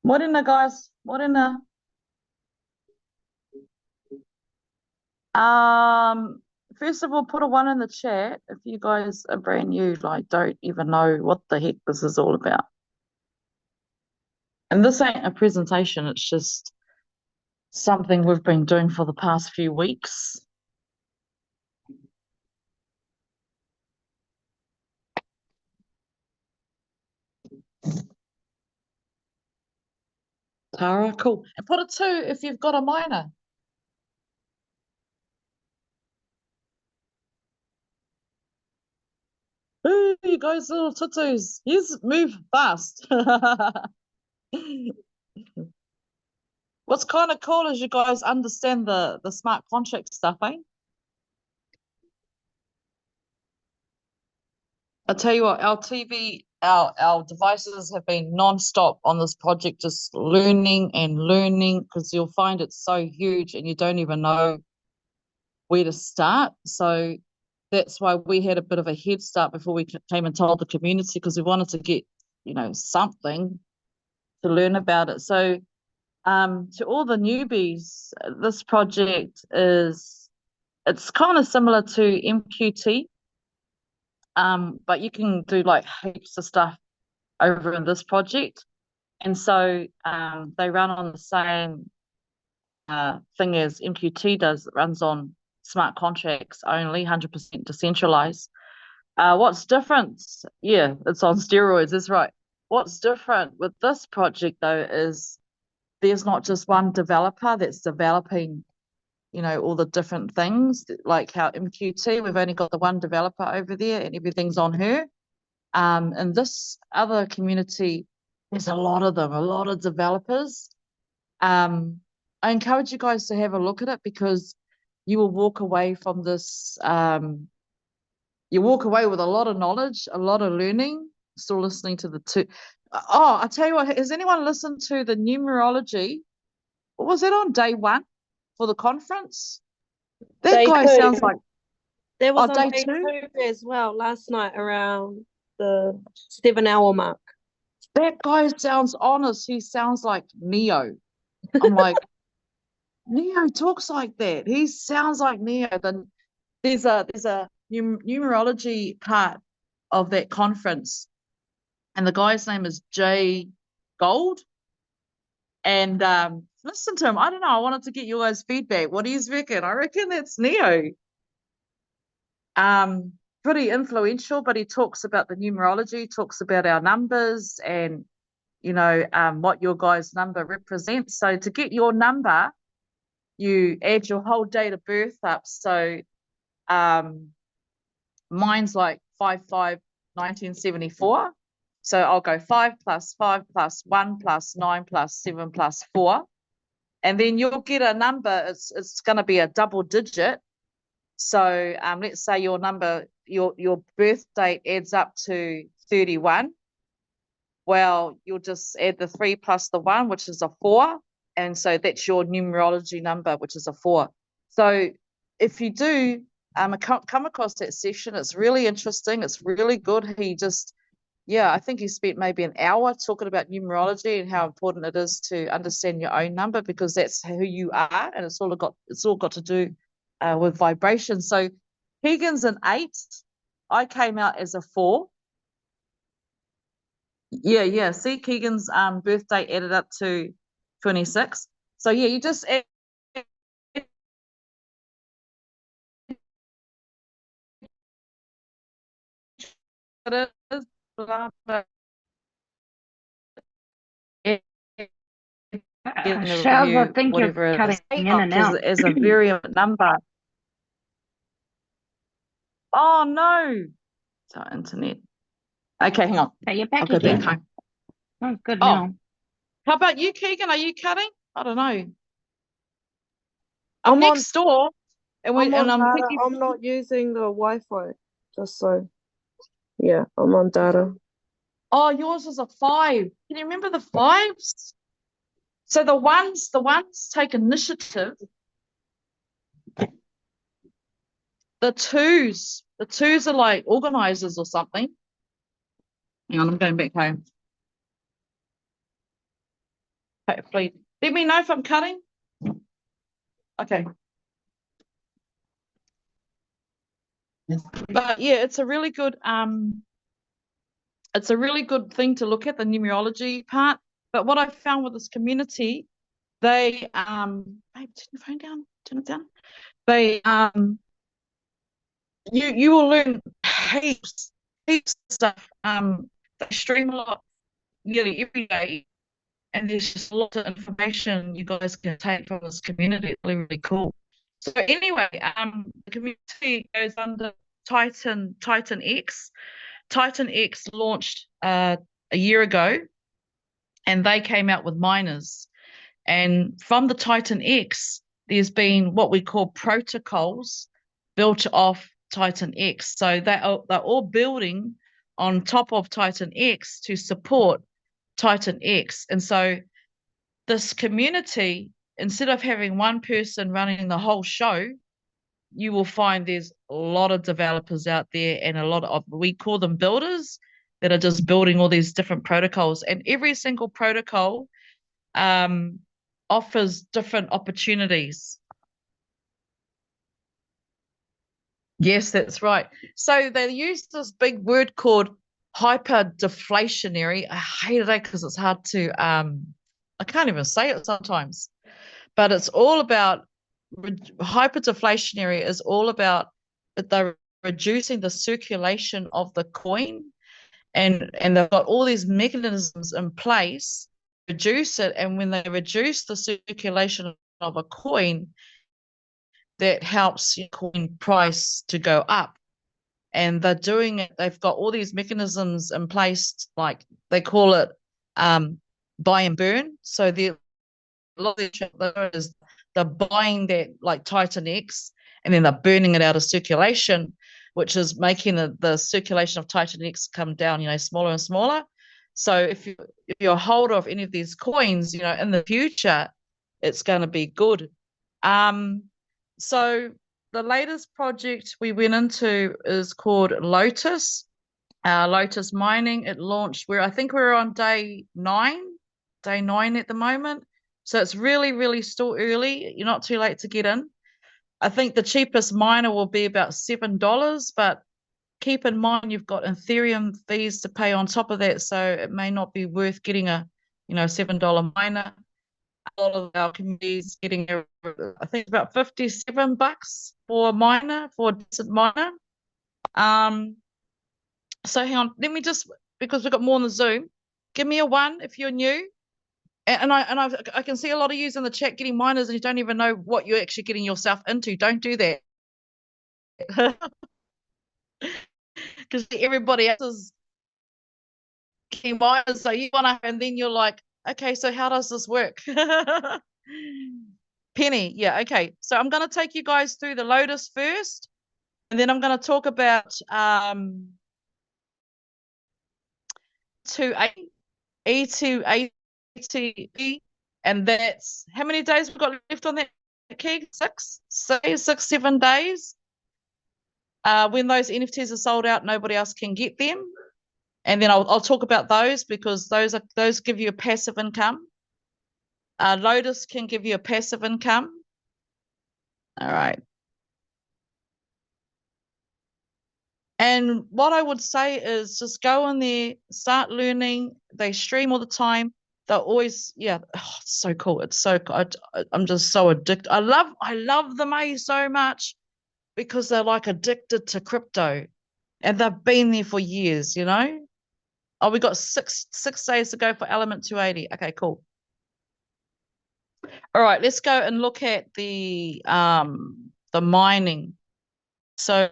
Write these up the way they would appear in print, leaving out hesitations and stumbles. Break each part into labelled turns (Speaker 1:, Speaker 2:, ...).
Speaker 1: Morena, guys. Morena. Um, First of all, put a one in the chat if you guys are brand new, like don't even know what the heck this is all about. And this ain't a presentation, it's just something we've been doing for the past few weeks. Tara, cool. And put a two if you've got a minor. Ooh, you guys little tutus. He's move fast. What's kind of cool is you guys understand the smart contract stuff, eh? I tell you what, our TV, our devices have been non-stop on this project, just learning and learning, because you'll find it's so huge and you don't even know where to start. So that's why we had a bit of a head start before we came and told the community, because we wanted to get, something to learn about it. So to all the newbies, this project it's kind of similar to MQT, but you can do like heaps of stuff over in this project. And so they run on the same thing as MQT does. It runs on smart contracts only, 100% decentralized. What's different? Yeah, it's on steroids, that's right. What's different with this project, though, is there's not just one developer that's developing, all the different things. Like how MQT, we've only got the one developer over there and everything's on her. In this other community, there's a lot of them, a lot of developers. I encourage you guys to have a look at it, because you will walk away from this. You walk away with a lot of knowledge, a lot of learning. Still listening to the two. Oh, I tell you what, has anyone listened to the numerology? What was it on day one for the conference? That
Speaker 2: Day
Speaker 1: guy
Speaker 2: two.
Speaker 1: sounds like,
Speaker 2: There was
Speaker 1: day
Speaker 2: on day
Speaker 1: two?
Speaker 2: two as well last night around the 7 hour mark.
Speaker 1: That guy sounds honest. He sounds like Neo. I'm like, Neo talks like that. He sounds like Neo. Then there's a numerology part of that conference, and the guy's name is Jay Gold. And listen to him. I don't know. I wanted to get you guys' feedback. What do you reckon? I reckon that's Neo. Pretty influential, but he talks about the numerology, talks about our numbers, and what your guys' number represents. So to get your number, you add your whole date of birth up. So mine's like 5/5/1974. So I'll go 5 + 5 + 1 + 9 + 7 + 4. And then you'll get a number. It's going to be a double digit. So let's say your number, your birth date adds up to 31. Well, you'll just add the 3 plus the 1, which is a 4. And so that's your numerology number, which is a 4. So if you do come across that session, it's really interesting. It's really good. I think he spent maybe an hour talking about numerology and how important it is to understand your own number, because that's who you are, and it's all got to do with vibration. So Keegan's an 8. I came out as a 4. Yeah. See, Keegan's birthday added up to 26. So yeah, you just add it is,
Speaker 3: Shaz, I think you're cutting in and out.
Speaker 1: As a variant number. Oh no! So internet. Okay, hang on.
Speaker 3: Okay, you're back
Speaker 1: I'll go
Speaker 3: again.
Speaker 1: back home.
Speaker 3: Oh, good now.
Speaker 1: How about you, Keegan? Are you cutting? I don't know.
Speaker 2: I'm
Speaker 1: next door, and
Speaker 2: I'm on
Speaker 1: I'm
Speaker 2: data.
Speaker 1: thinking,
Speaker 2: I'm not using the Wi-Fi, just so. Yeah, I'm on data.
Speaker 1: oh, yours is a 5. Can you remember the 5s? So the ones take initiative. The twos are like organizers or something. Hang on, I'm going back home. Hopefully, let me know if I'm cutting. Okay. But yeah, it's a really good thing to look at, the numerology part. But what I found with this community, they babe, turn your phone down, turn it down. They you will learn heaps of stuff. They stream a lot nearly every day, and there's just a lot of information you guys can take from this community. It's really, really cool. So anyway, the community goes under Titan X. Titan X launched a year ago, and they came out with miners. And from the Titan X, there's been what we call protocols built off Titan X. So they're all building on top of Titan X to support Titan X. And so this community, instead of having one person running the whole show, you will find there's a lot of developers out there and a lot of, we call them builders, that are just building all these different protocols. And every single protocol offers different opportunities. Yes, that's right. So they use this big word called hyperdeflationary. I hate it because it's hard to, I can't even say it sometimes, but it's all about, hyperdeflationary is all about they're reducing the circulation of the coin, and they've got all these mechanisms in place to reduce it. And when they reduce the circulation of a coin, that helps your coin price to go up. And they're doing it, they've got all these mechanisms in place, like they call it buy and burn. So a lot of the they're buying that, like Titan X, and then they're burning it out of circulation, which is making the circulation of Titan X come down, smaller and smaller. So if you're a holder of any of these coins, in the future, it's going to be good. So the latest project we went into is called Lotus, Lotus Mining. It launched I think we're on day 9 at the moment. So it's really, really still early. You're not too late to get in. I think the cheapest miner will be about $7, but keep in mind you've got Ethereum fees to pay on top of that, so it may not be worth getting a $7 miner. A lot of our communities getting I think about $57 for a miner, for a decent miner. So hang on, let me just, because we've got more on the Zoom, give me a 1 if you're new. And I can see a lot of you in the chat getting miners and you don't even know what you're actually getting yourself into. Don't do that. Because everybody else is getting miners, so you want to, and then you're like, okay, so how does this work? Penny, yeah, okay. So I'm going to take you guys through the Lotus first, and then I'm going to talk about E2A, and that's how many days we've got left on that key? 7 days. When those NFTs are sold out, nobody else can get them. And then I'll talk about those, because those give you a passive income. Lotus can give you a passive income. All right. And what I would say is just go in there, start learning. They stream all the time. They're always, it's so cool. It's so cool. I'm just so addicted. I love them so much, because they're like addicted to crypto, and they've been there for years, Oh, we got six days to go for Element 280. Okay, cool. All right, let's go and look at the mining. So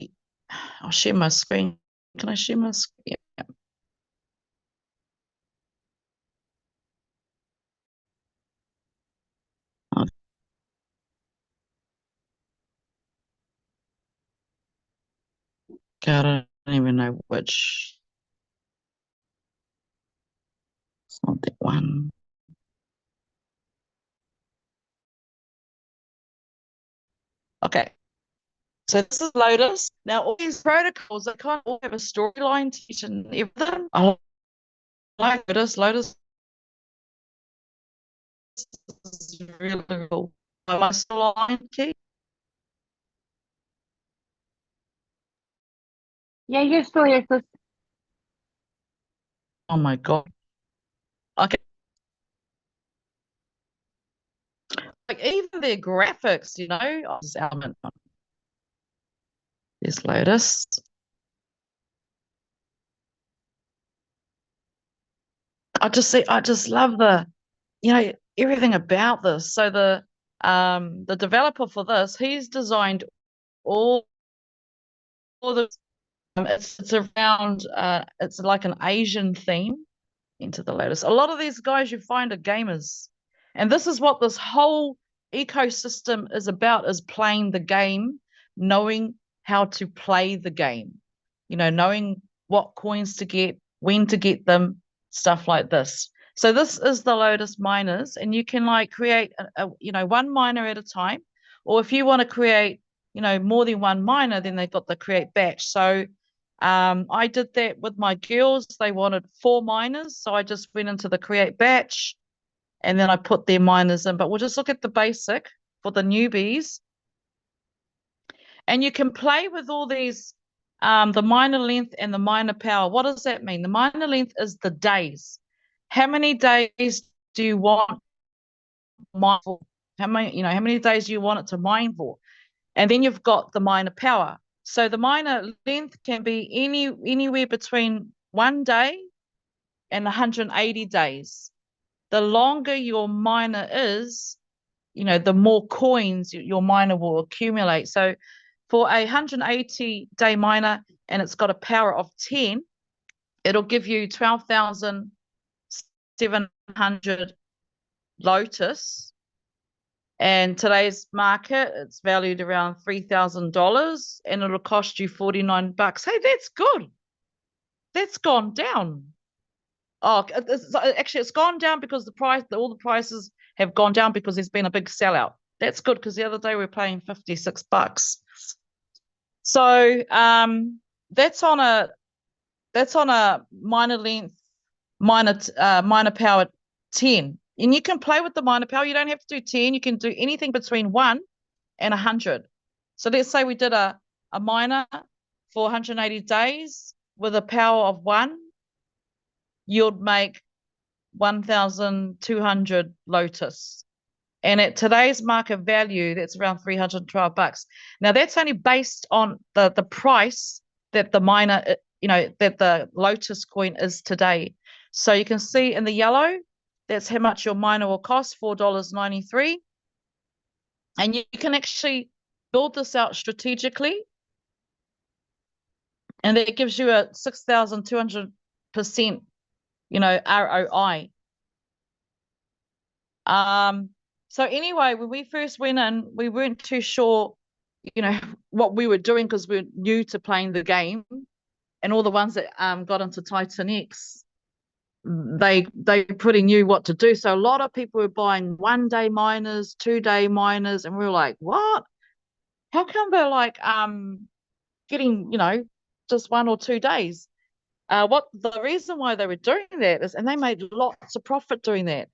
Speaker 1: I'll share my screen. Can I share my screen? Yeah. God, I don't even know which. It's not that one. Okay. So this is Lotus. Now, all these protocols, they kind of all have a storyline to each and everything. I like Lotus. Lotus is really cool. Am I still on, Key?
Speaker 3: Yeah, you're still here, sis.
Speaker 1: Oh my God. Okay. Like even their graphics, you know, oh, this element. There's Lotus. I just love the, you know, everything about this. So the developer for this, he's designed all the it's around it's like an Asian theme into the Lotus. A lot of these guys you find are gamers. And this is what this whole ecosystem is about, is playing the game, knowing how to play the game, you know, knowing what coins to get, when to get them, stuff like this. So this is the Lotus miners, and you can like create you know, one miner at a time, or if you want to create, you know, more than one miner, then they've got the create batch. So I did that with my girls. They wanted 4 miners, so I just went into the create batch and then I put their miners in. But we'll just look at the basic for the newbies. And you can play with all these, the miner length and the miner power. What does that mean? The miner length is the days. How many days do you want mine for? How many days do you want it to mine for? And then you've got the miner power. So the miner length can be anywhere between 1 day and 180 days. The longer your miner is, you know, the more coins your miner will accumulate. So for a 180-day miner, and it's got a power of 10, it'll give you 12,700 Lotus. And today's market, it's valued around $3,000, and it'll cost you $49. Hey, that's good. That's gone down. Oh, actually, it's gone down because all the prices have gone down because there's been a big sellout. That's good, because the other day we were paying $56. So that's on a miner length, miner power 10. And you can play with the miner power. You don't have to do 10. You can do anything between 1 and 100. So let's say we did a miner for 180 days with a power of 1. You'd make 1,200 Lotus. And at today's market value, that's around $312. Now, that's only based on the price that the miner, you know, that the Lotus coin is today. So you can see in the yellow, that's how much your miner will cost, $4.93. And you can actually build this out strategically. And that gives you a 6,200%, you know, ROI. So anyway, when we first went in, we weren't too sure, you know, what we were doing, because we were new to playing the game. And all the ones that got into Titan X, they pretty knew what to do. So a lot of people were buying 1-day miners, 2-day miners, and we were like, what? How come they're like getting, you know, just 1 or 2 days? What the reason why they were doing that is, and they made lots of profit doing that,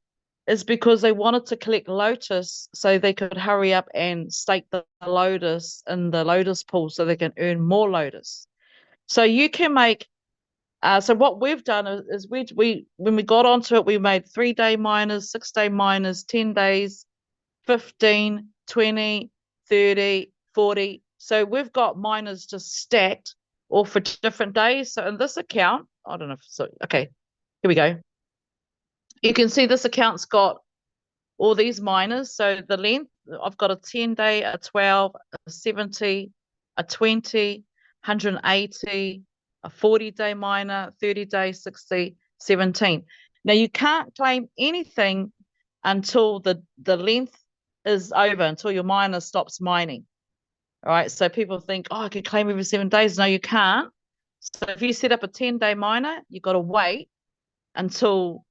Speaker 1: is because they wanted to collect Lotus so they could hurry up and stake the Lotus in the Lotus pool so they can earn more Lotus. So you can make, so what we've done is we when we got onto it, we made 3-day miners, 6-day miners, 10 days, 15, 20, 30, 40. So we've got miners just stacked all for different days. So in this account, I don't know if so, okay, here we go. You can see this account's got all these miners. So the length, I've got a 10-day, a 12, a 70, a 20, 180, a 40-day miner, 30-day, 60, 17. Now you can't claim anything until the length is over, until your miner stops mining. All right, so people think, oh, I can claim every 7 days. No, you can't. So if you set up a 10-day miner, you've got to wait until,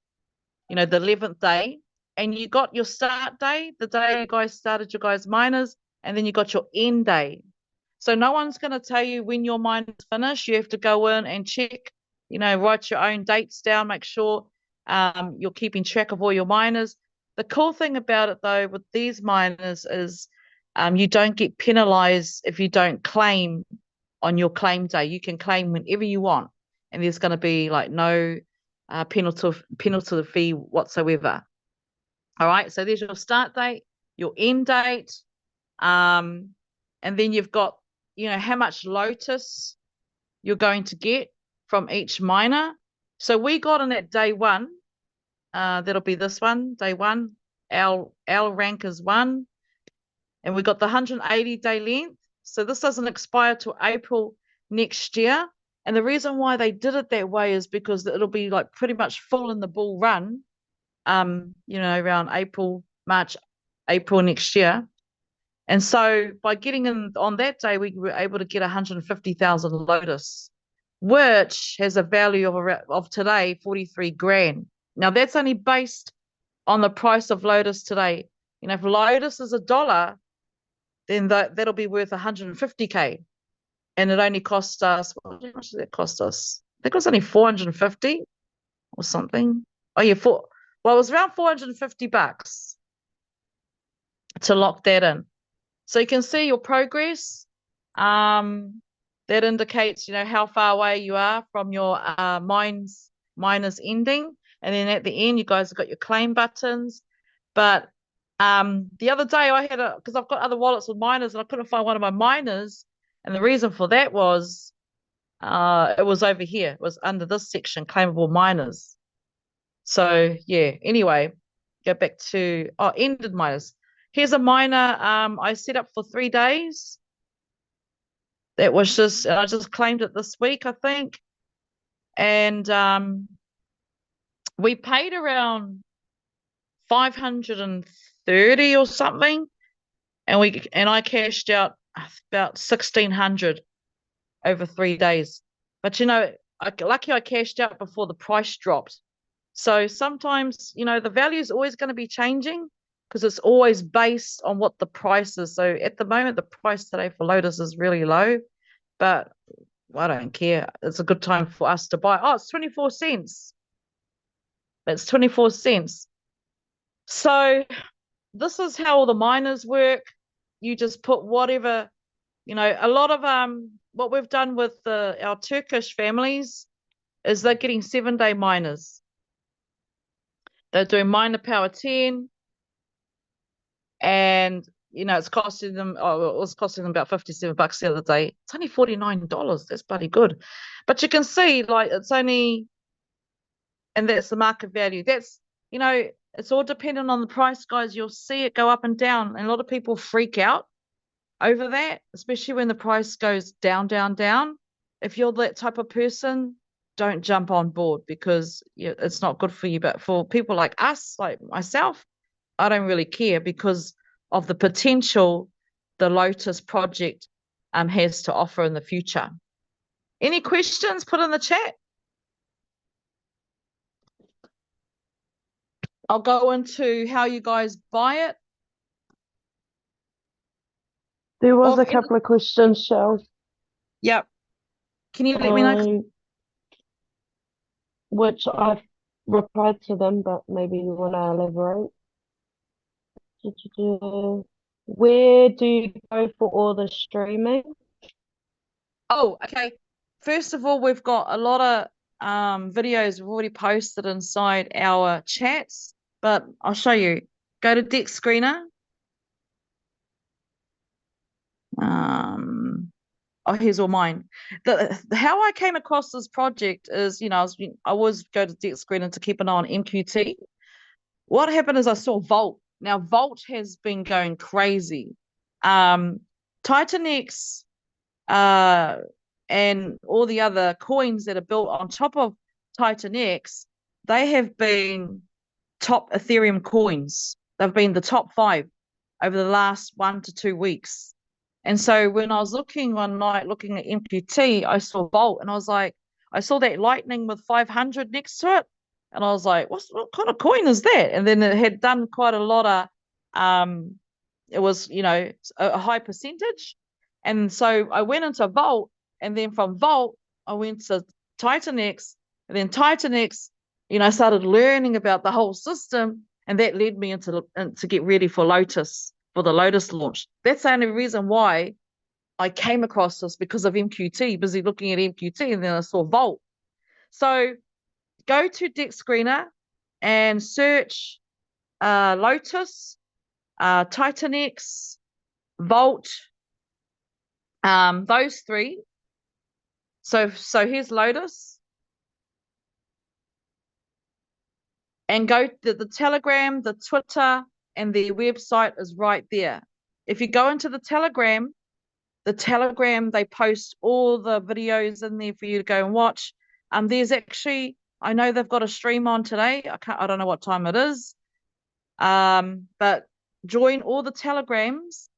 Speaker 1: you know, the 11th day, and you got your start day, the day you guys started your guys' miners, and then you got your end day. So no one's going to tell you when your miner's finished. You have to go in and check, you know, write your own dates down, make sure you're keeping track of all your miners. The cool thing about it though with these miners is you don't get penalized if you don't claim on your claim day. You can claim whenever you want, and there's going to be like no penalty fee whatsoever. All right, so there's your start date, your end date, and then you've got, how much Lotus you're going to get from each miner. So we got in at day one. That'll be this one, day one. Our rank is 1, and we got the 180-day length. So this doesn't expire till April next year. And the reason why they did it that way is because it'll be like pretty much full in the bull run, around March, April next year. And so by getting in on that day, we were able to get 150,000 Lotus, which has a value of today, 43 grand. Now that's only based on the price of Lotus today. If Lotus is $1, then that'll be worth 150K. And it only cost us, how much did that cost us? I think it was only 450 or something. Oh yeah, it was around $450 to lock that in. So you can see your progress. That indicates, how far away you are from your miners ending. And then at the end, you guys have got your claim buttons. But the other day I had because I've got other wallets with miners and I couldn't find one of my miners. And the reason for that was it was over here. It was under this section, claimable miners. So yeah, anyway, go back to ended miners. Here's a miner I set up for 3 days. That was I just claimed it this week, I think. And we paid around 530 or something, and I cashed out about 1,600 over 3 days. But lucky I cashed out before the price dropped. So sometimes the value is always going to be changing because it's always based on what the price is. So at the moment, the price today for Lotus is really low, but I don't care. It's a good time for us to buy. Oh, it's 24 cents. It's 24 cents. So this is how all the miners work. You just put whatever, a lot of what we've done with our Turkish families is they're getting 7-day miners. They're doing miner power 10, and it's costing them. It was costing them about $57 the other day. It's only $49. That's bloody good. But you can see, like, it's only, and that's the market value. That's it's all dependent on the price, guys. You'll see it go up and down, and a lot of people freak out over that, especially when the price goes down, down, down. If you're that type of person, don't jump on board because it's not good for you. But for people like us, like myself, I don't really care because of the potential the Lotus project has to offer in the future. Any questions? Put in the chat. I'll go into how you guys buy it.
Speaker 2: There was a couple of questions, Shell.
Speaker 1: Yep. Can you let me know?
Speaker 2: Which I've replied to them, but maybe you want to elaborate. Where do you go for all the streaming?
Speaker 1: Oh, okay. First of all, we've got a lot of videos we've already posted inside our chats, but I'll show you. Go to Deck Screener. Here's all mine. How I came across this project is, I always go to Deck Screener to keep an eye on MQT. What happened is I saw Vault. Now, Vault has been going crazy. Titanex and all the other coins that are built on top of Titanex, they have been top Ethereum coins. They've been the top 5 over the last 1 to 2 weeks. And so when I was looking one night, looking at MQT, I saw Vault, and I was like, I saw that lightning with 500 next to it. And I was like, what kind of coin is that? And then it had done quite a lot of, it was, a high percentage. And so I went into Vault, and then from Vault, I went to Titanex, and then Titanex, I started learning about the whole system. And that led me into to get ready for Lotus, for the Lotus launch. That's the only reason why I came across this, because of MQT, busy looking at MQT, and then I saw Vault. So go to Deck Screener and search Lotus, Titanex, Vault, those three. So here's Lotus. And go to the Telegram, the Twitter, and their website is right there. If you go into the Telegram, they post all the videos in there for you to go and watch. There's actually, I know they've got a stream on today. I don't know what time it is. But join all the Telegrams,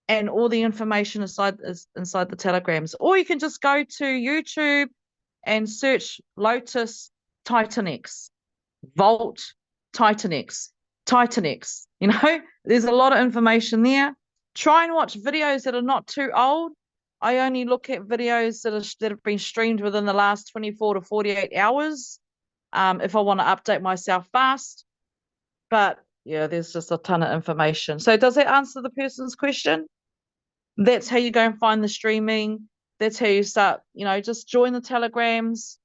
Speaker 1: and all the information inside the Telegrams. Or you can just go to YouTube and search Lotus Titanex, Vault Titanex. You know, there's a lot of information there. Try and watch videos that are not too old. I only look at videos that have been streamed within the last 24 to 48 hours if I want to update myself fast. But yeah, there's just a ton of information. So does that answer the person's question? That's how you go and find the streaming. That's how you start, you know, just join the Telegrams.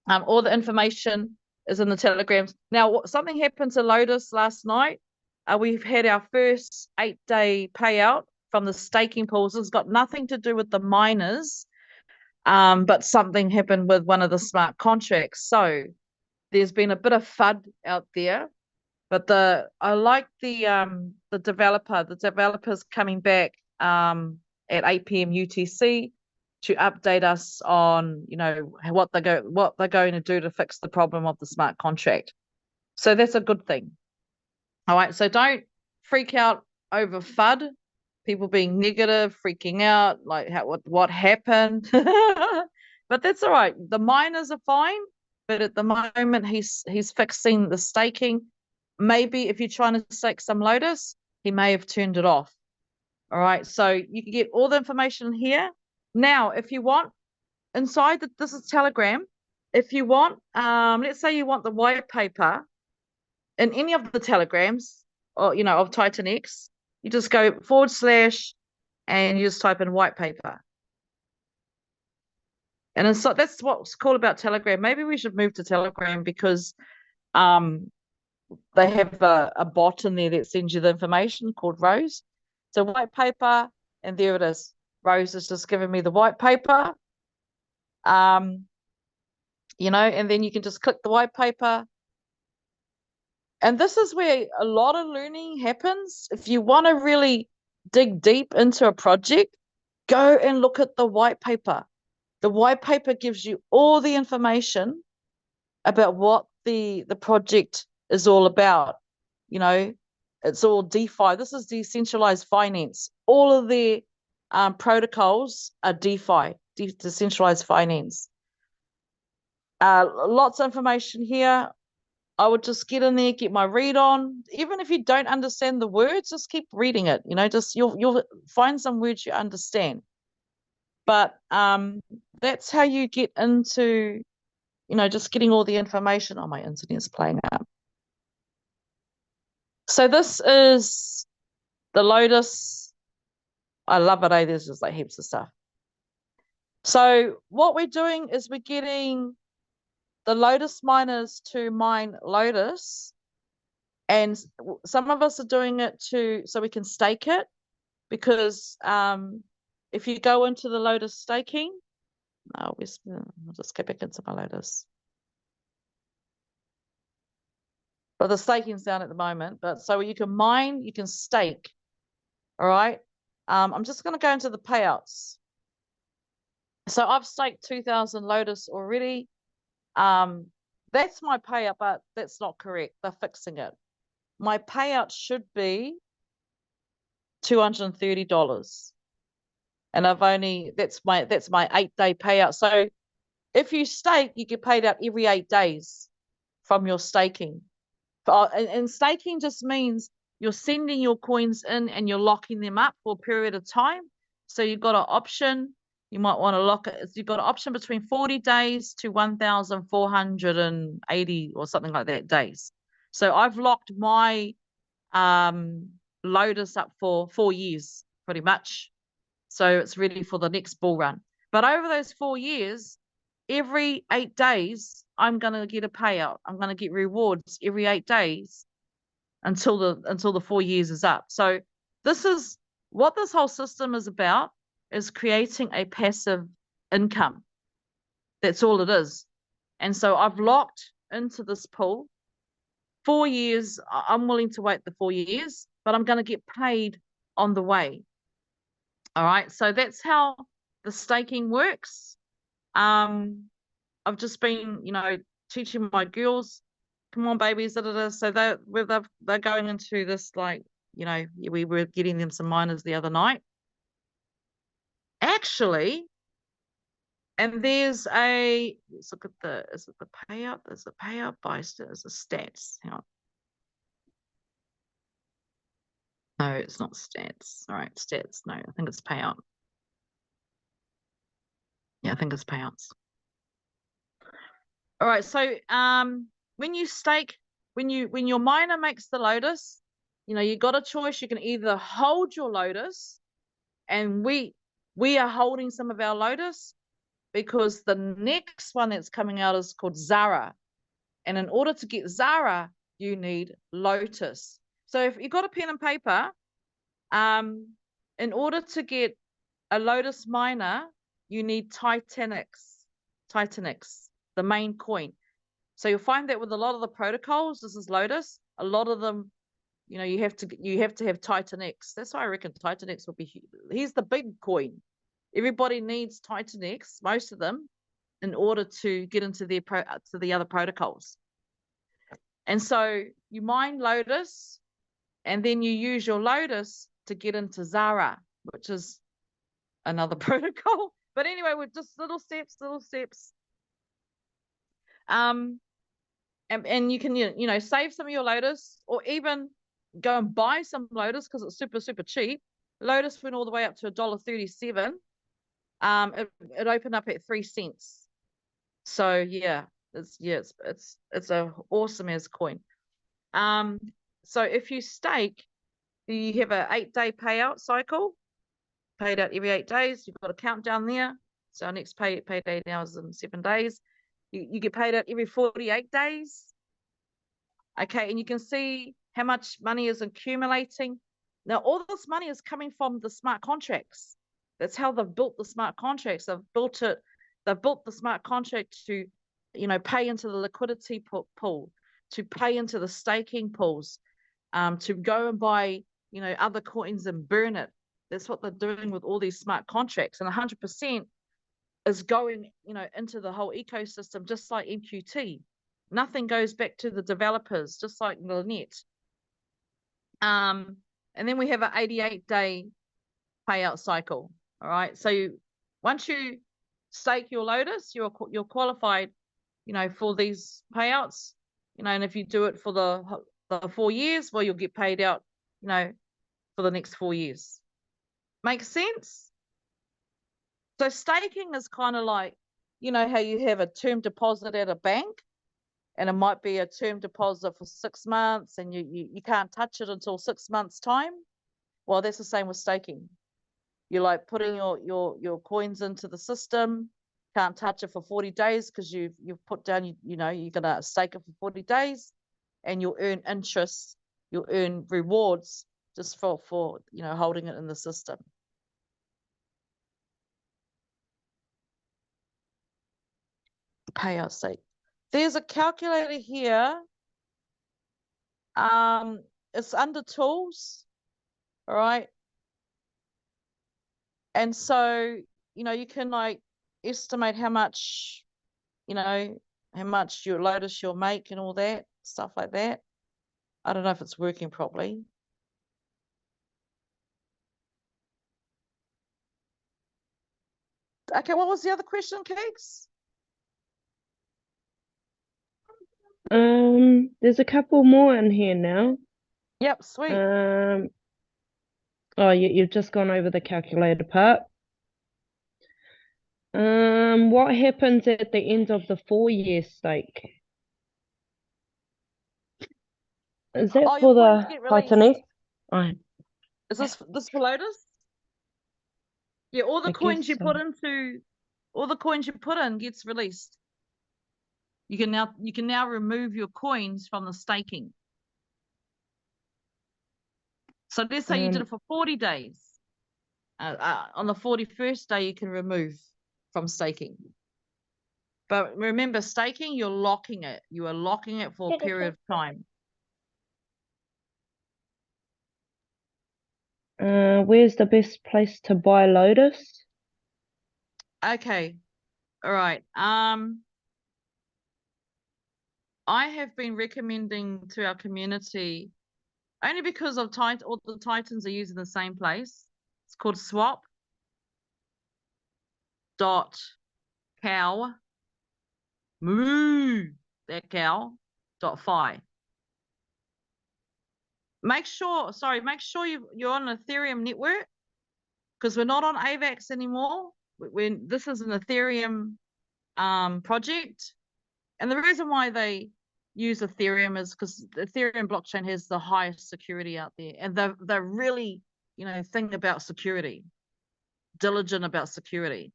Speaker 1: All the information is in the Telegrams. Now, something happened to Lotus last night. We've had our first 8-day payout from the staking pools. It's got nothing to do with the miners, but something happened with one of the smart contracts. So there's been a bit of FUD out there, but I like the developers coming back at 8 p.m. UTC to update us on, you know, what they're going to do to fix the problem of the smart contract. So that's a good thing. All right, so don't freak out over FUD, people being negative, freaking out, like what happened. But that's all right. The miners are fine, but at the moment he's fixing the staking. Maybe if you're trying to stake some Lotus, he may have turned it off. All right, so you can get all the information here. Now, if you want, inside this is Telegram. If you want, let's say you want the white paper in any of the Telegrams, or you know, of Titanex, you just go / and you just type in white paper. And so that's what's cool about Telegram. Maybe we should move to Telegram, because they have a bot in there that sends you the information called Rose. So white paper, and there it is. Rose is just giving me the white paper. You know, and then you can just click the white paper. And this is where a lot of learning happens. If you want to really dig deep into a project, go and look at the white paper. The white paper gives you all the information about what the project is all about. You know, it's all DeFi. This is decentralized finance. All of their protocols are DeFi, decentralized finance. Lots of information here. I would just get in there, get my read on. Even if you don't understand the words, just keep reading it. You know, just you'll find some words you understand. But that's how you get into, you know, just getting all the information. Oh, my internet's playing up. So this is the Lotus. I love it, eh? There's just like heaps of stuff. So what we're doing is we're getting the Lotus miners to mine Lotus, and some of us are doing it so we can stake it, because if you go into the Lotus staking, I'll just go back into my Lotus. But the staking's down at the moment, but so you can mine, you can stake. All right. I'm just going to go into the payouts. So I've staked 2,000 Lotus already. That's my payout, but that's not correct. They're fixing it. My payout should be $230. And I've only, that's my 8-day payout. So if you stake, you get paid out every 8 days from your staking. And staking just means you're sending your coins in and you're locking them up for a period of time. So you've got an option. You might want to lock it. You've got an option between 40 days to 1,480 or something like that days. So I've locked my Lotus up for 4 years, pretty much. So it's ready for the next bull run. But over those 4 years, every 8 days, I'm going to get a payout. I'm going to get rewards every 8 days until the 4 years is up. So this is what this whole system is about, is creating a passive income. That's all it is. And so I've locked into this pool 4 years. I'm willing to wait the 4 years, but I'm going to get paid on the way. All right. So that's how the staking works. I've just been, teaching my girls, come on, babies, da, da, da. So they're going into this, like, we were getting them some miners the other night. Actually, and let's look at is it the payout? There's the payout by, is the stats. Hang on. No, it's not stats. All right, stats. No, I think it's payout. Yeah, I think it's payouts. All right, so when you stake, when your miner makes the Lotus, you got a choice. You can either hold your Lotus, and we are holding some of our Lotus because the next one that's coming out is called Zara. And in order to get Zara, you need Lotus. So if you got a pen and paper, in order to get a Lotus miner, you need Titanix, the main coin. So you'll find that with a lot of the protocols, this is Lotus, a lot of them, you have to have Titanix. That's why I reckon Titanix will be, here's the big coin. Everybody needs Titanix, most of them, in order to get into to the other protocols. And so you mine Lotus, and then you use your Lotus to get into Zara, which is another protocol. But anyway, with just little steps. And you can, save some of your Lotus, or even go and buy some Lotus because it's super, super cheap. Lotus went all the way up to $1.37. It opened up at 3 cents. So yeah, it's a awesome as coin. So if you stake, you have a 8-day payout cycle, paid out every 8 days. You've got a countdown there. So our next payday now is in 7 days. You get paid out every 48 days. Okay, and you can see how much money is accumulating. Now, all this money is coming from the smart contracts. That's how they've built the smart contracts. They've built the smart contract to, pay into the liquidity pool, to pay into the staking pools, to go and buy, other coins and burn it. That's what they're doing with all these smart contracts. And 100% is going, into the whole ecosystem, just like MQT. Nothing goes back to the developers, just like the net. And then we have an 88-day payout cycle. All right. So once you stake your Lotus, you're qualified, for these payouts. And if you do it for the 4 years, well, you'll get paid out, for the next 4 years. Makes sense? So staking is kind of like, how you have a term deposit at a bank, and it might be a term deposit for 6 months, and you can't touch it until 6 months' time. Well, that's the same with staking. You're like putting your coins into the system, can't touch it for 40 days because you've put down, you're gonna stake it for 40 days, and you'll earn interest, you'll earn rewards just for holding it in the system. Payout stake. There's a calculator here. It's under tools. All right. And so, you can like estimate how much, how much your Lotus you'll make and all that, stuff like that. I don't know if it's working properly. Okay, what was the other question, Keeks?
Speaker 2: There's a couple more in here now.
Speaker 1: Yep, sweet.
Speaker 2: Oh, you've just gone over the calculator part. What happens at the end of the 4-year stake? Is that
Speaker 1: Oh, your
Speaker 2: for
Speaker 1: coins
Speaker 2: the
Speaker 1: get released.
Speaker 2: Titanic? Oh,
Speaker 1: Is this for Lotus? Yeah, all the
Speaker 2: I
Speaker 1: coins
Speaker 2: guess
Speaker 1: you
Speaker 2: so.
Speaker 1: put into, all the coins you put in gets released. You can now remove your coins from the staking. So let's say you did it for 40 days. On the 41st day, you can remove from staking. But remember, staking, you're locking it. You are locking it for a period of time.
Speaker 2: Where's the best place to buy Lotus?
Speaker 1: Okay. All right. I have been recommending to our community only because of all the Titans are using the same place. It's called swap.cow. Moo that cow.fi. Make sure you're on Ethereum network, because we're not on AVAX anymore. This is an Ethereum project. And the reason why they use Ethereum is because the Ethereum blockchain has the highest security out there. And they're really, thinking about security, diligent about security.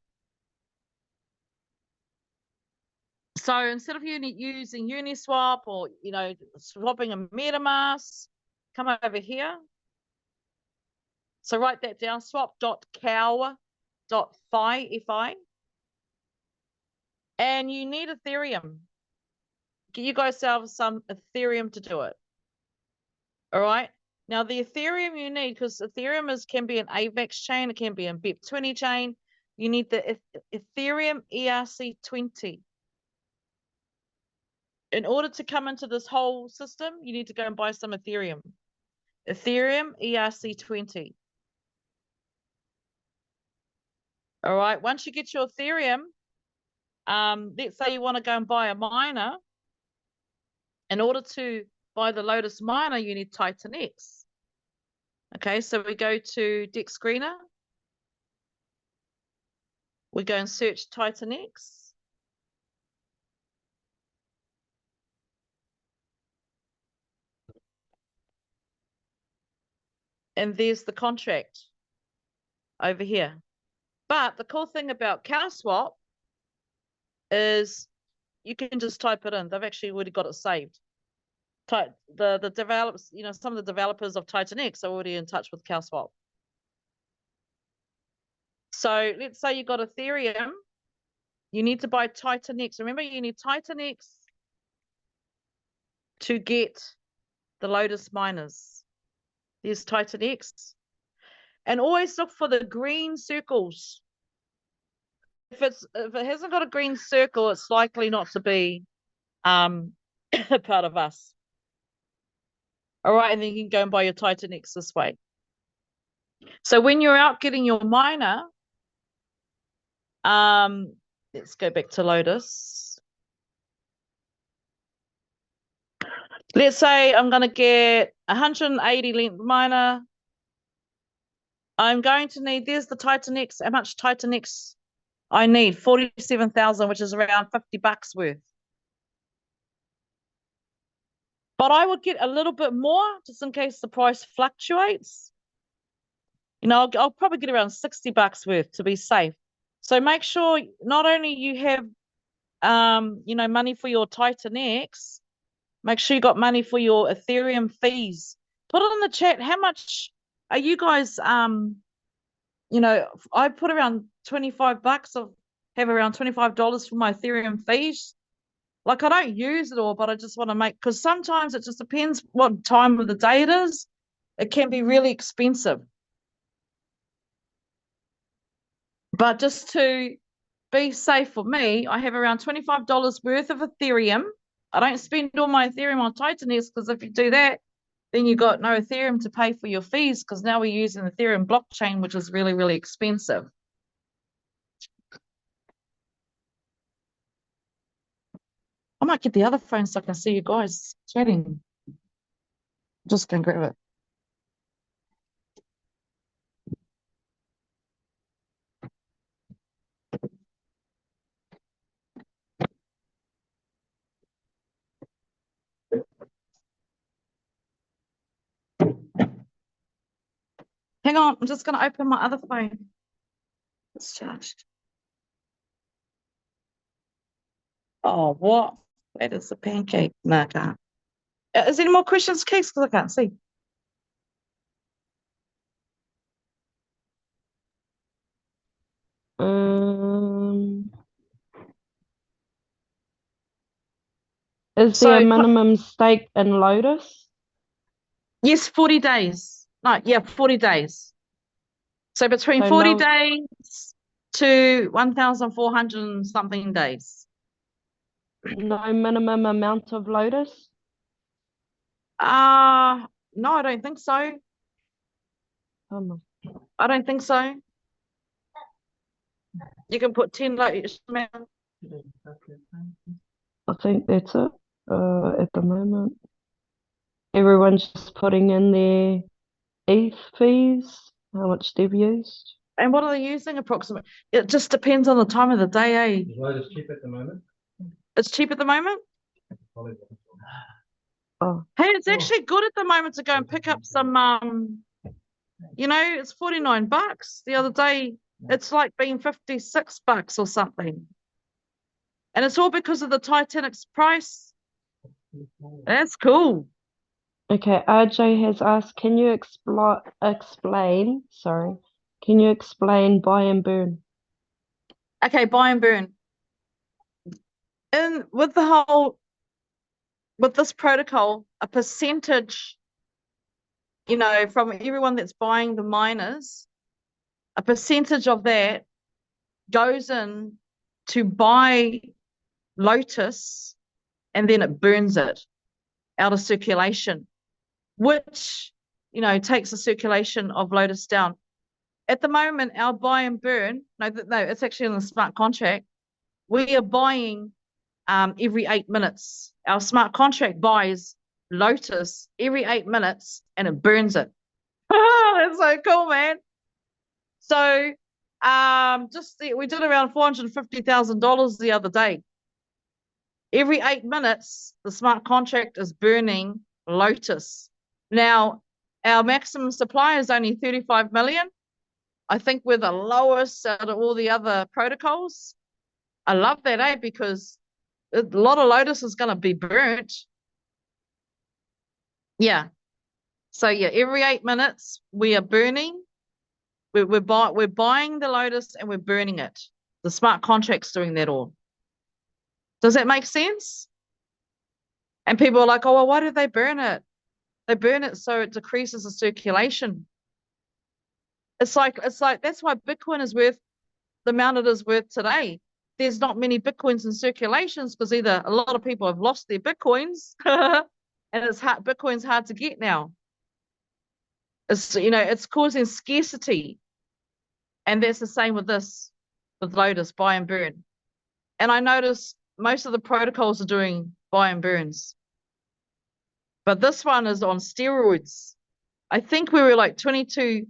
Speaker 1: So instead of using Uniswap or, swapping a MetaMask, come over here. So write that down, swap.cow.fi, F-I. And you need Ethereum. Get you guys some Ethereum to do it. All right. Now the Ethereum you need, because Ethereum can be an AVAX chain, it can be a BIP20 chain. You need the Ethereum ERC20. In order to come into this whole system, you need to go and buy some Ethereum. Ethereum ERC20. All right. Once you get your Ethereum, let's say you want to go and buy a miner. In order to buy the Lotus miner, you need TitanX. Okay, so we go to Dex Screener. We go and search TitanX. And there's the contract over here. But the cool thing about CowSwap is you can just type it in. They've actually already got it saved. The developers, some of the developers of TitanX are already in touch with CowSwap. So let's say you got Ethereum. You need to buy TitanX. Remember, you need TitanX to get the Lotus miners. There's TitanX. And always look for the green circles. If it hasn't got a green circle, it's likely not to be a part of us. All right, and then you can go and buy your TitanX this way. So when you're out getting your miner, let's go back to Lotus. Let's say I'm going to get 180 length miner. I'm going to need, there's the TitanX. How much TitanX I need? 47,000, which is around $50 worth. But I would get a little bit more just in case the price fluctuates. I'll probably get around $60 worth to be safe. So make sure not only you have, money for your TitanX, make sure you got money for your Ethereum fees. Put it in the chat. How much are you guys, I put around $25. I have around $25 for my Ethereum fees. Like, I don't use it all, but I just want to because sometimes it just depends what time of the day it is. It can be really expensive. But just to be safe for me, I have around $25 worth of Ethereum. I don't spend all my Ethereum on TitanX, because if you do that, then you got no Ethereum to pay for your fees, because now we're using Ethereum blockchain, which is really, really expensive. I might get the other phone so I can see you guys chatting. Just gonna grab it. Hang on, I'm just going to open my other phone. It's charged. Oh, what? That is a pancake. No, I can't. Is there any more questions, Keeks? Because I can't see.
Speaker 2: Is
Speaker 1: So,
Speaker 2: there a minimum stake in Lotus?
Speaker 1: yes, 40 days. No, yeah, 40 days. So between
Speaker 2: So
Speaker 1: 40
Speaker 2: no,
Speaker 1: days to 1,400 and something days.
Speaker 2: no minimum amount of Lotus?
Speaker 1: No, I don't think so.
Speaker 2: Oh my.
Speaker 1: I don't think so. You can put 10 Lotus.
Speaker 2: I think that's it at the moment. Everyone's just putting in their ETH fees, how much they've used.
Speaker 1: And what are they using approximately? It just depends on the time of the day, eh?
Speaker 4: Is Lotus cheap at the moment?
Speaker 1: It's cheap at the moment.
Speaker 2: Oh,
Speaker 1: Hey, it's actually good at the moment to go and pick up some it's 49 bucks. The other day, it's like being 56 bucks or something. And it's all because of the Titanic's price. That's cool.
Speaker 2: okay. RJ has asked, can you explain, sorry, can you explain buy and burn?
Speaker 1: Okay, buy and burn. And with this protocol, a percentage, from everyone that's buying the miners, a percentage of that goes in to buy Lotus, and then it burns it out of circulation, which, takes the circulation of Lotus down. At the moment, our buy and burn, no, it's actually in the smart contract. We are buying every 8 minutes. Our smart contract buys Lotus every 8 minutes and it burns it. That's so cool, man. So we did around $450,000 the other day. Every 8 minutes, the smart contract is burning Lotus. Now, our maximum supply is only 35 million. I think we're the lowest out of all the other protocols. I love that, because a lot of Lotus is going to be burnt. Yeah. So yeah, every 8 minutes we are burning. We're buying the Lotus and we're burning it. The smart contract's doing that all. Does that make sense? And people are like, oh, well, why do they burn it? They burn it so it decreases the circulation. It's like that's why Bitcoin is worth the amount it is worth today. There's not many Bitcoins in circulations because either a lot of people have lost their Bitcoins and Bitcoin's hard to get now. It's causing scarcity. And that's the same with Lotus, buy and burn. And I notice most of the protocols are doing buy and burns. But this one is on steroids. I think we were like 22x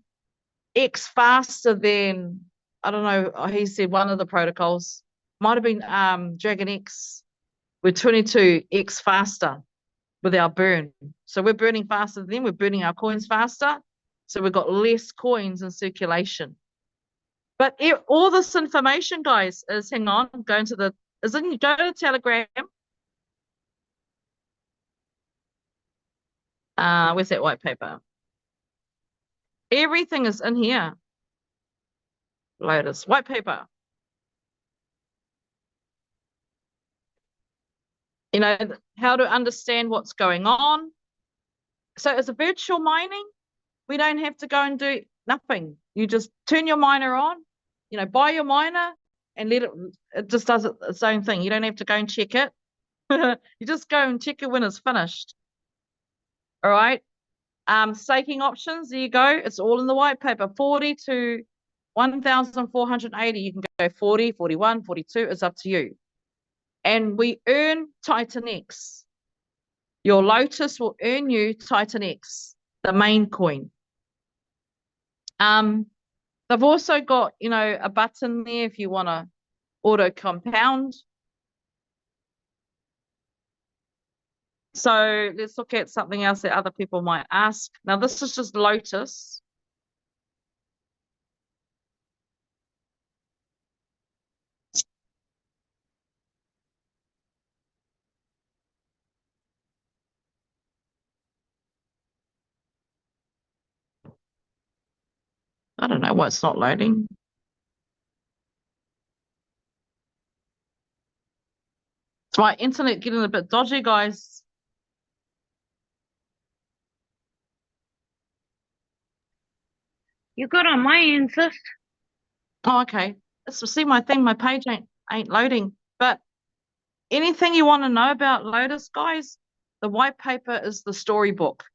Speaker 1: faster than, I don't know, he said one of the protocols. Might have been Dragon X. We're 22x faster with our burn. So we're burning faster than them. We're burning our coins faster. So we've got less coins in circulation. But all this information, guys, hang on, go to Telegram. Where's that white paper? Everything is in here. Lotus, white paper. How to understand what's going on. So as a virtual mining, we don't have to go and do nothing. You just turn your miner on, buy your miner and let it just does its own thing. You don't have to go and check it. You just go and check it when it's finished. All right. Staking options, there you go. It's all in the white paper. 40 to 1,480. You can go 40, 41, 42. It's up to you. And we earn Titan X. Your Lotus will earn you Titan X, the main coin. They've also got, a button there if you want to auto compound. So let's look at something else that other people might ask. Now, this is just Lotus. don't know why it's not loading. It's my internet getting a bit dodgy, guys.
Speaker 3: You good on my end, sis?
Speaker 1: Oh, okay. See, my thing, my page ain't loading. But anything you want to know about Lotus, guys, the white paper is the storybook.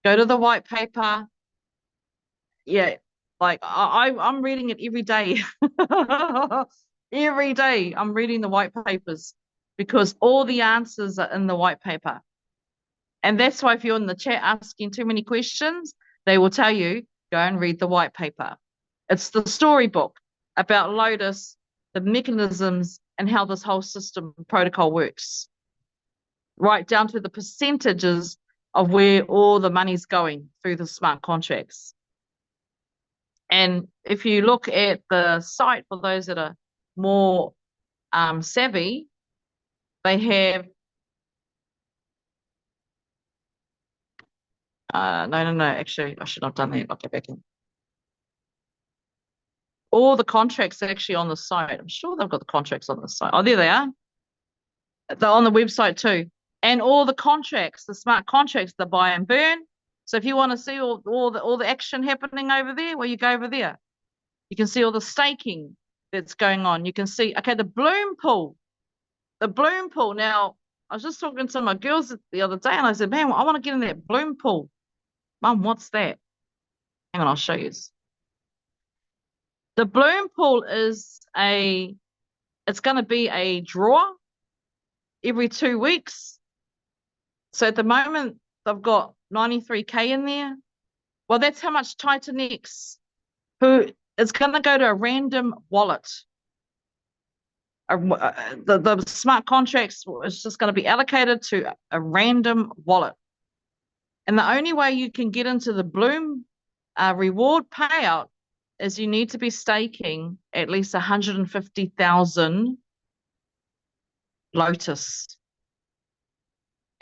Speaker 1: Go to the white paper. Yeah, like I'm reading it every day. Every day I'm reading the white papers because all the answers are in the white paper. And that's why if you're in the chat asking too many questions, they will tell you, go and read the white paper. It's the storybook about Lotus, the mechanisms, and how this whole system protocol works. Right down to the percentages of where all the money's going through the smart contracts. And if you look at the site, for those that are more savvy, they have no, actually I should not have done that. I'll go back in. All the contracts are actually on the site. I'm sure they've got the contracts on the site. Oh, there they are. They're on the website too. And all the contracts, the smart contracts, the buy and burn. So if you want to see all the action happening over there, well, you go over there. You can see all the staking that's going on. You can see, okay, the bloom pool. The bloom pool. Now, I was just talking to my girls the other day and I said, man, I want to get in that bloom pool. Mum, what's that? Hang on, I'll show you. The bloom pool is it's going to be a draw every 2 weeks. So at the moment, they've got 93K in there. Well, that's how much Titanex, who is going to go to a random wallet. The smart contracts is just going to be allocated to a random wallet. And the only way you can get into the Bloom reward payout is you need to be staking at least 150,000 Lotus.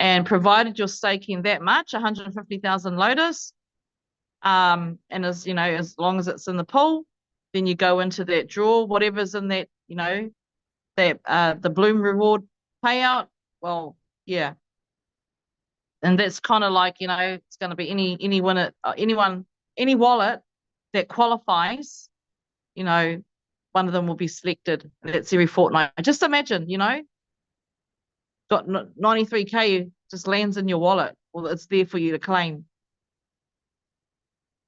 Speaker 1: And provided you're staking that much, 150,000 Lotus, and as you know, as long as it's in the pool, then you go into that draw, whatever's in that, you know, that the Bloom reward payout. Well, yeah. And that's kind of like, you know, it's going to be any winner, any wallet that qualifies, you know, one of them will be selected. That's every fortnight. Just imagine, you know, got 93K just lands in your wallet. Well, it's there for you to claim.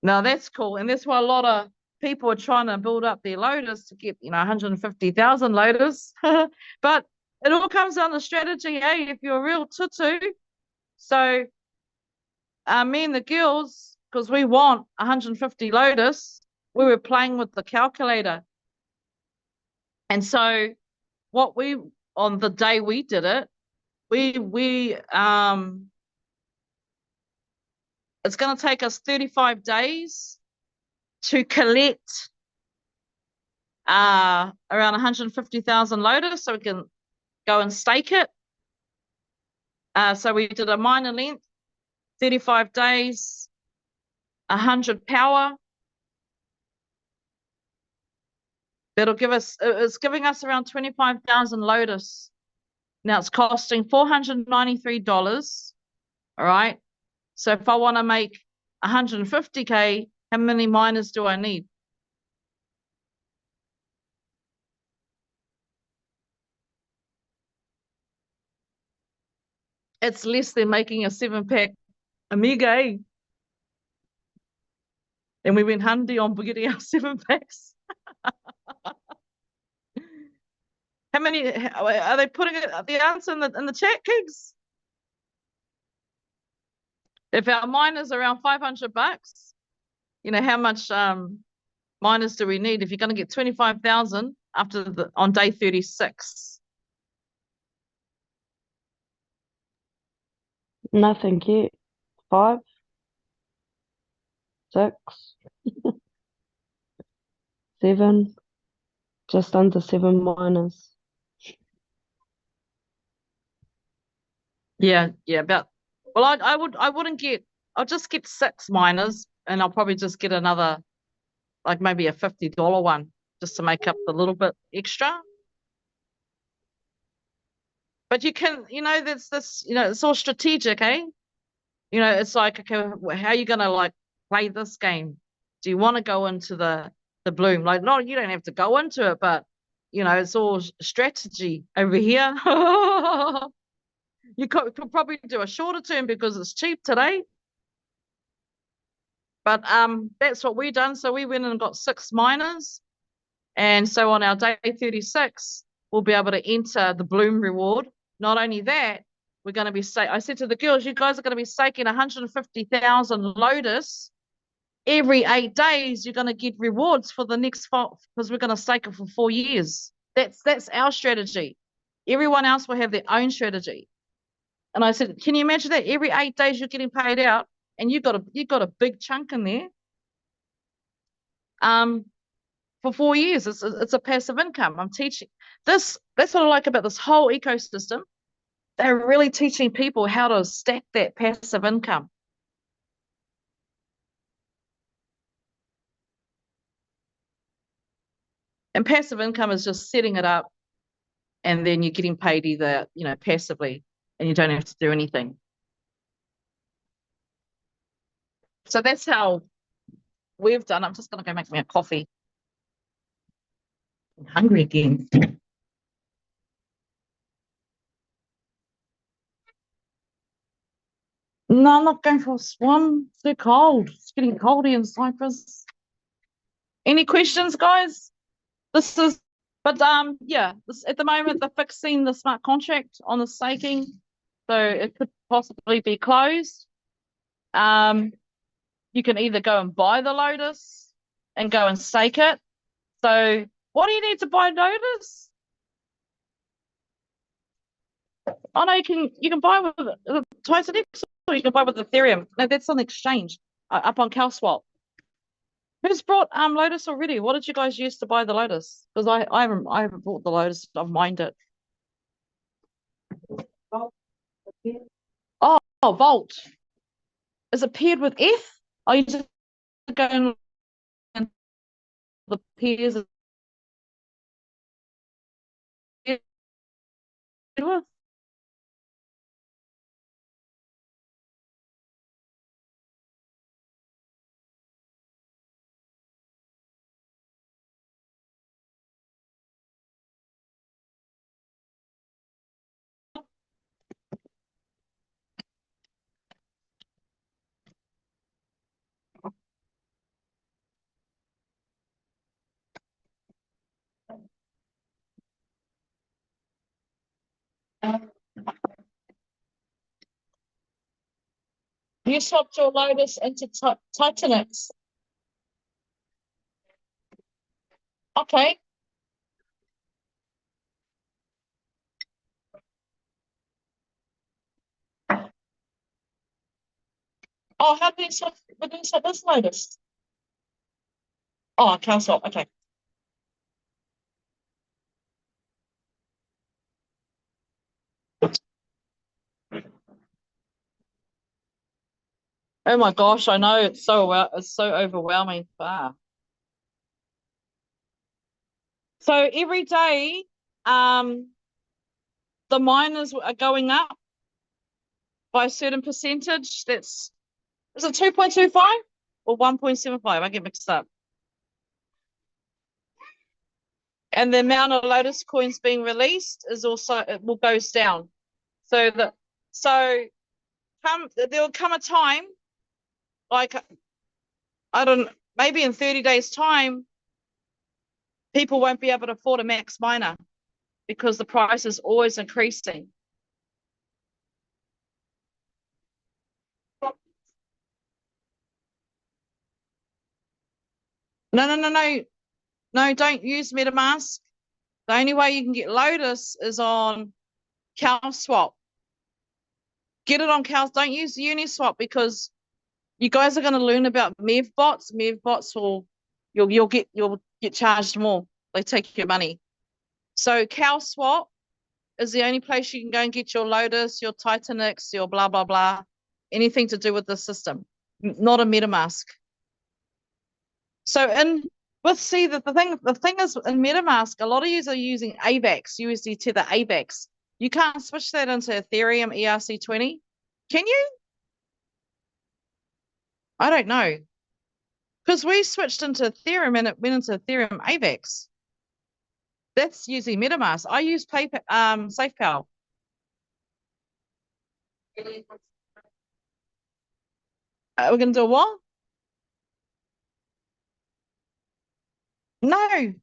Speaker 1: Now that's cool. And that's why a lot of people are trying to build up their Lotus to get, you know, 150,000 Lotus. But it all comes down to strategy, if you're a real tutu. So me and the girls, because we want 150 Lotus, we were playing with the calculator. And so what on the day we did it, it's going to take us 35 days to collect around 150,000 Lotus so we can go and stake it. So we did a minor length, 35 days, 100 power. That'll give us, it's giving us around 25,000 Lotus. Now it's costing $493. All right. So if I want to make 150K, how many miners do I need? It's less than making a 7-pack Amiga. And we went handy on getting our 7-packs. How many are they putting the answer in the chat, kids? If our miners are around $500, you know, how much miners do we need? If you're going to get 25,000 on day 36.
Speaker 2: Nothing yet. 5, 6, 7, just under 7 miners.
Speaker 1: Yeah, about. Well, I wouldn't get. I'll just get 6 miners, and I'll probably just get another like maybe a $50 one, just to make up the little bit extra. But you can, there's this, it's all strategic, eh? It's like, okay, how are you gonna like play this game? Do you want to go into the bloom? Like, no, you don't have to go into it, but it's all strategy over here. You could probably do a shorter term because it's cheap today. But that's what we done. So we went and got 6 miners. And so on our day 36, we'll be able to enter the bloom reward. Not only that, we're going to be I said to the girls, you guys are going to be staking 150,000 Lotus. Every 8 days, you're going to get rewards for the next 4, because we're going to stake it for 4 years. That's our strategy. Everyone else will have their own strategy. And I said, can you imagine that? Every 8 days you're getting paid out, and you've got a big chunk in there. For 4 years, it's a passive income. I'm teaching this. That's what I like about this whole ecosystem. They're really teaching people how to stack that passive income. And passive income is just setting it up, and then you're getting paid either, passively, and you don't have to do anything. So that's how we've done. I'm just going to go make me a coffee. I'm hungry again. No, I'm not going for a swim. It's too cold. It's getting colder in Cyprus. Any questions, guys? Yeah, at the moment they're fixing the smart contract on the staking, so it could possibly be closed. You can either go and buy the Lotus and go and stake it. So what do you need to buy Lotus? Oh no, you can buy with Titanex, or you can buy with Ethereum. No, that's on the exchange up on CalSwap. Who's brought Lotus already? What did you guys use to buy the Lotus? Because I haven't bought the Lotus. I've mined it. Oh, Vault. Is it paired with F? Are you just going the pairs with? You swapped your Lotus into Titanex. Okay. Oh, how do you swap? We're doing swap this Lotus. Oh, CalSwap. Okay. Oh my gosh, I know it's so overwhelming. Ah. So every day, the miners are going up by a certain percentage. Is it 2.25 or 1.75? I get mixed up. And the amount of Lotus coins being released will goes down. There'll come a time, like maybe in 30 days' time, people won't be able to afford a max miner because the price is always increasing. No, don't use MetaMask. The only way you can get Lotus is on CalSwap. Get it on don't use Uniswap, because you guys are going to learn about MEVBots. MEVBots you'll get charged more. They take your money. So CalSwap is the only place you can go and get your Lotus, your Titanex, your blah blah blah, anything to do with the system. Not a MetaMask. So see that the thing is in MetaMask, a lot of users are using AVAX, USD Tether AVAX. You can't switch that into Ethereum ERC20. Can you? I don't know. Because we switched into Ethereum and it went into Ethereum AVAX. That's using MetaMask. I use SafePal. We're gonna do what? No.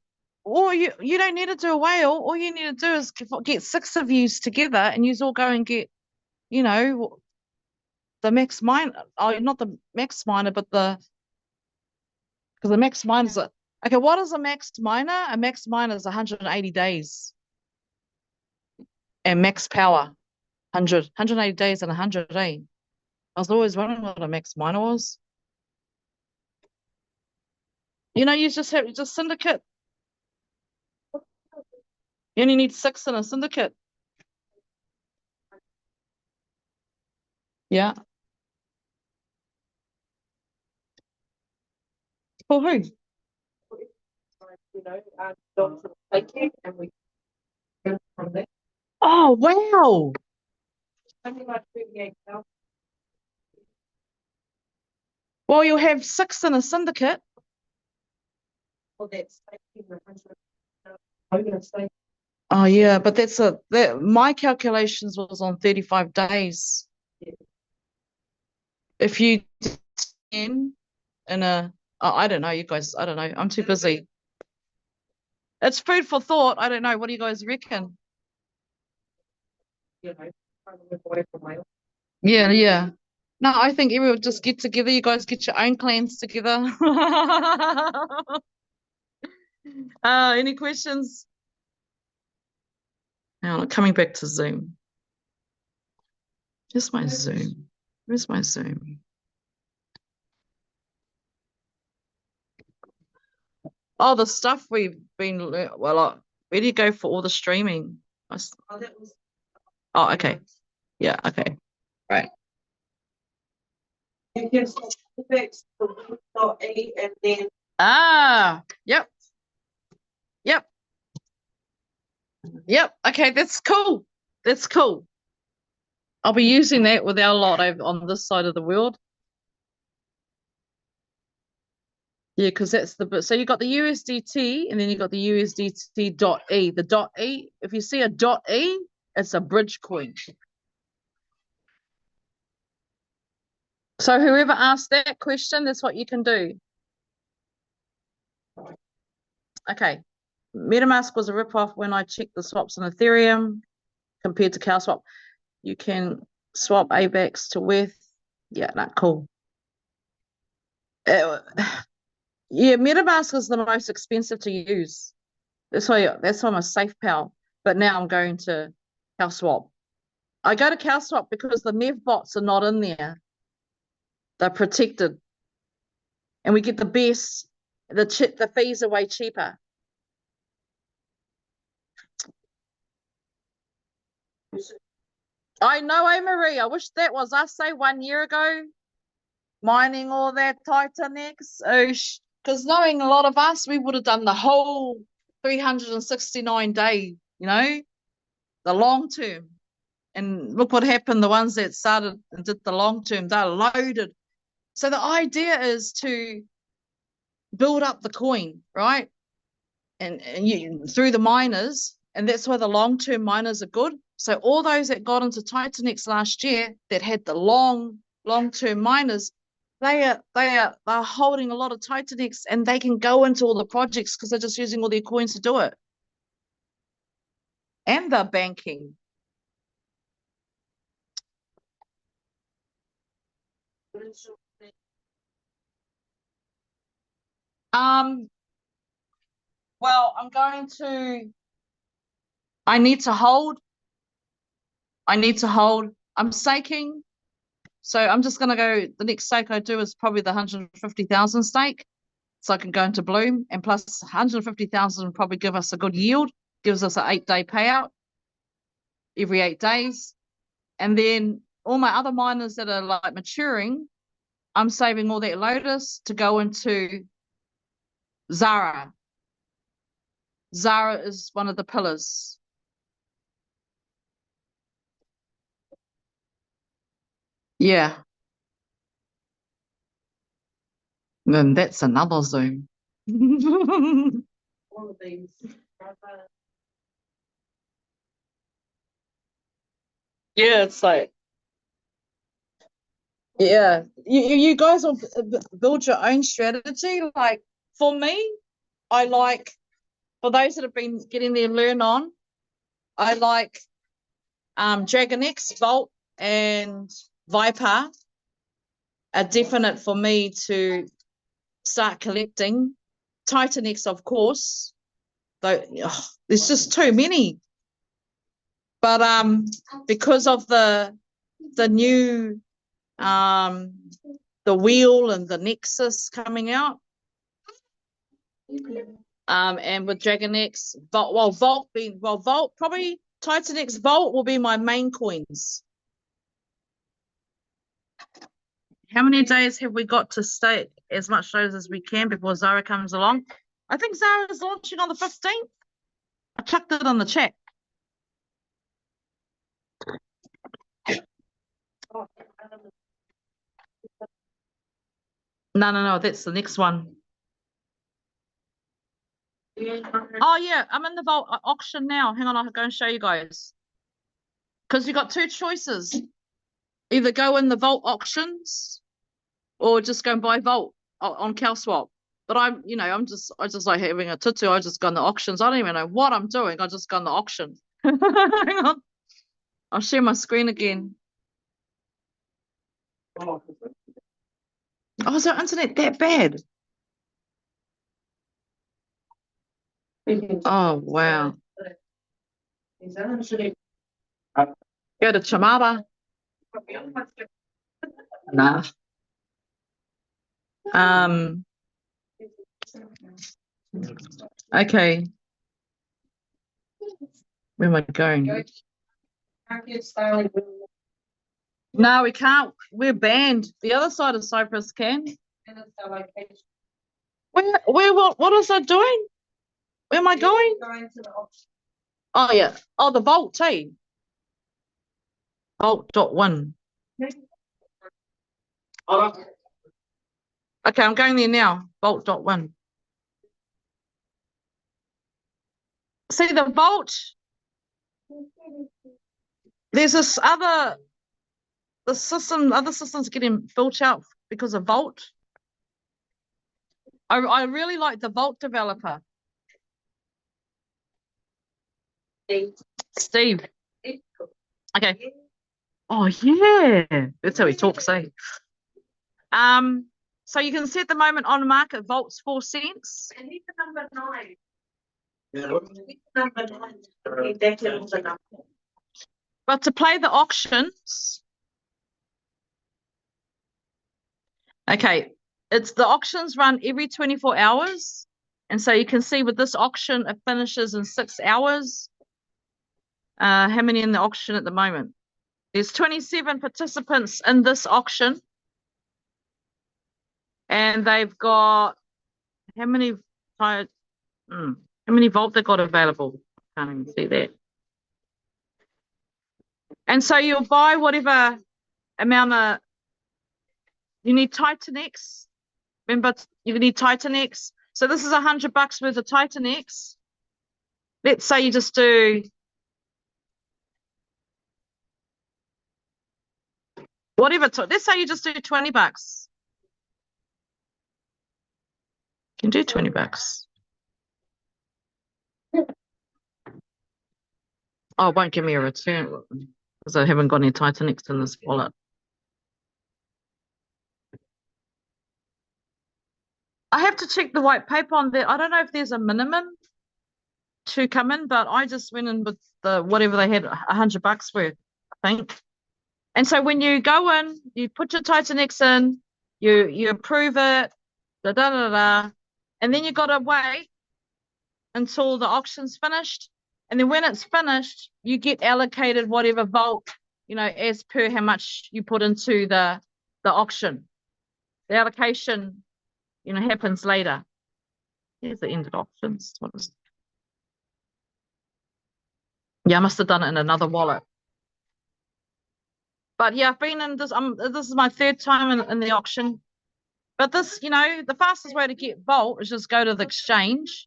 Speaker 1: Or you don't need to do a whale. All you need to do is get 6 of yous together and you all go and get, you know, the max miner. Oh, not the max miner, but because the max miner is okay. What is a max miner? A max miner is 180 days and max power 180 days and 100 days. I was always wondering what a max miner was. You know, you just syndicate. You only need 6 in a syndicate. Yeah. For who? Oh, wow. Well, you'll have 6 in a syndicate. Oh, yeah, but my calculations was on 35 days. If you in I don't know, you guys, I don't know. I'm too busy. It's food for thought. I don't know. What do you guys reckon? Yeah, yeah. No, I think everyone just get together. You guys get your own clans together. Any questions? Now, coming back to Zoom. Here's my Zoom. Where's my Zoom? Oh, the stuff we've been, well, where do you go for all the streaming? Oh, okay. Yeah, okay. Right.
Speaker 4: You can fix .8 and then
Speaker 1: Yep. Okay, that's cool. That's cool. I'll be using that with our lot over on this side of the world. Yeah, because that's the bit. So you got the USDT and then you got the USDT.E. The .E, if you see a .E, it's a bridge coin. So whoever asked that question, that's what you can do. Okay. MetaMask was a ripoff when I checked the swaps on Ethereum compared to CowSwap. You can swap AVAX to WETH. Yeah, not cool. Yeah, MetaMask is the most expensive to use. That's why I'm a SafePal. But now I'm going to CowSwap. I go to CowSwap because the MEV bots are not in there. They're protected. And we get the best. The fees are way cheaper. I know, Marie. I wish that was us, say 1 year ago. Mining all that Titanex. Because knowing a lot of us, we would have done the whole 369 day, the long term. And look what happened. The ones that started and did the long term, they're loaded. So the idea is to build up the coin, right? And you through the miners, and that's why the long-term miners are good. So all those that got into Titanex last year that had the long-term miners, they're holding a lot of Titanex and they can go into all the projects because they're just using all their coins to do it. And they're banking. Well, I need to hold. I'm staking. So I'm just going to go, the next stake I do is probably the 150,000 stake. So I can go into Bloom, and plus 150,000 will probably give us a good yield, gives us an 8-day payout every 8 days. And then all my other miners that are like maturing, I'm saving all that Lotus to go into Zara. Zara is one of the pillars. Yeah. Then that's another Zoom.
Speaker 4: All of these.
Speaker 1: Yeah, it's like, yeah, you guys will build your own strategy. Like for me, I like, for those that have been getting their learn on, I like Dragon X, Vault, and Viper are definite for me to start collecting. Titan X, of course, though there's just too many. But because of the new the wheel and the Nexus coming out, and with Dragon X, Vault probably Titan X Vault will be my main coins. How many days have we got to stay as much shows as we can before Zara comes along? I think Zara is launching on the 15th. I chucked it on the chat. No, that's the next one. Oh yeah, I'm in the Vault auction now. Hang on, I'll go and show you guys. Because you got two choices. Either go in the Vault auctions or just go and buy Vault on CalSwap. But I just like having a tutu. I just go in the auctions. I don't even know what I'm doing. I just go in the auction. Hang on. I'll share my screen again. Oh, is our internet that bad? Oh, wow. Go to Chamaba. Nah. Okay. Where am I going? No, we can't. We're banned. The other side of Cyprus can. What is that doing? Where am I going? Oh yeah. Oh, the Vault too. Vault.1. Okay, I'm going there now. Vault.1. See the Vault. There's this other systems getting built out because of Vault. I really like the Vault developer. Steve. Okay. Oh yeah. That's how he talks, eh? So you can see at the moment on market Vault's 4 cents.
Speaker 4: And he's number 9. Number 9.
Speaker 1: But to play the auctions, okay, it's the auctions run every 24 hours. And so you can see with this auction, it finishes in 6 hours. How many in the auction at the moment? There's 27 participants in this auction. And they've got how many Vault they got available? Can't even see that. And so you'll buy whatever amount of, you need Titan X. Remember, you need Titan X. So this is $100 worth of Titan X. Let's say you just do whatever. Let's say you just do $20. You can do $20. Oh, it won't give me a return because I haven't got any Titan X in this wallet. I have to check the white paper on that. I don't know if there's a minimum to come in, but I just went in with the whatever they had, $100 worth, I think. And so when you go in, you put your Titan X in, you approve it, and then you got to wait until the auction's finished. And then when it's finished, you get allocated whatever Vault, as per how much you put into the auction. The allocation, happens later. Here's the ended options. What is? Yeah, I must have done it in another wallet. But yeah, I've been in this. This is my third time in the auction. But this, you know, the fastest way to get Volt is just go to the exchange,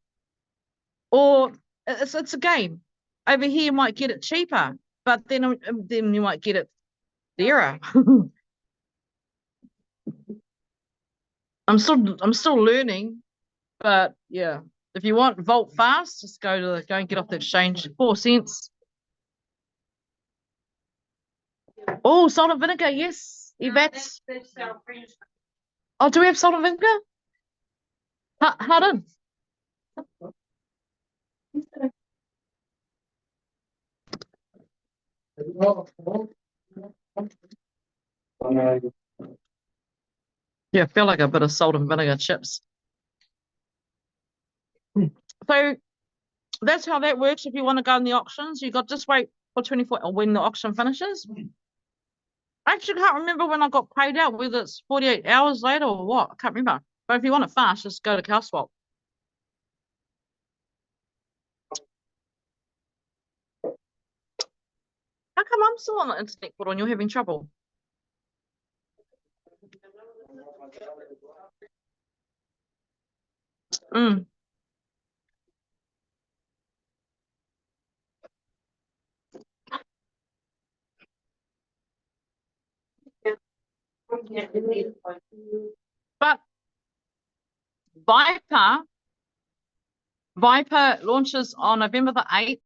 Speaker 1: or it's a game. Over here, you might get it cheaper, but then you might get it dearer. I'm still learning, but yeah, if you want Volt fast, just go and get off the exchange. 4 cents. Oh, salt and vinegar, yes, Yvette's. Oh, do we have salt and vinegar? Hard Yeah, I feel like a bit of salt and vinegar chips. So that's how that works. If you want to go in the auctions, you got just wait for 24 or when the auction finishes. I actually can't remember when I got paid out, whether it's 48 hours later or what. I can't remember. But if you want it fast, just go to CowSwap. How come I'm still on the internet portal and you're having trouble? Mm. But Viper launches on November the 8th.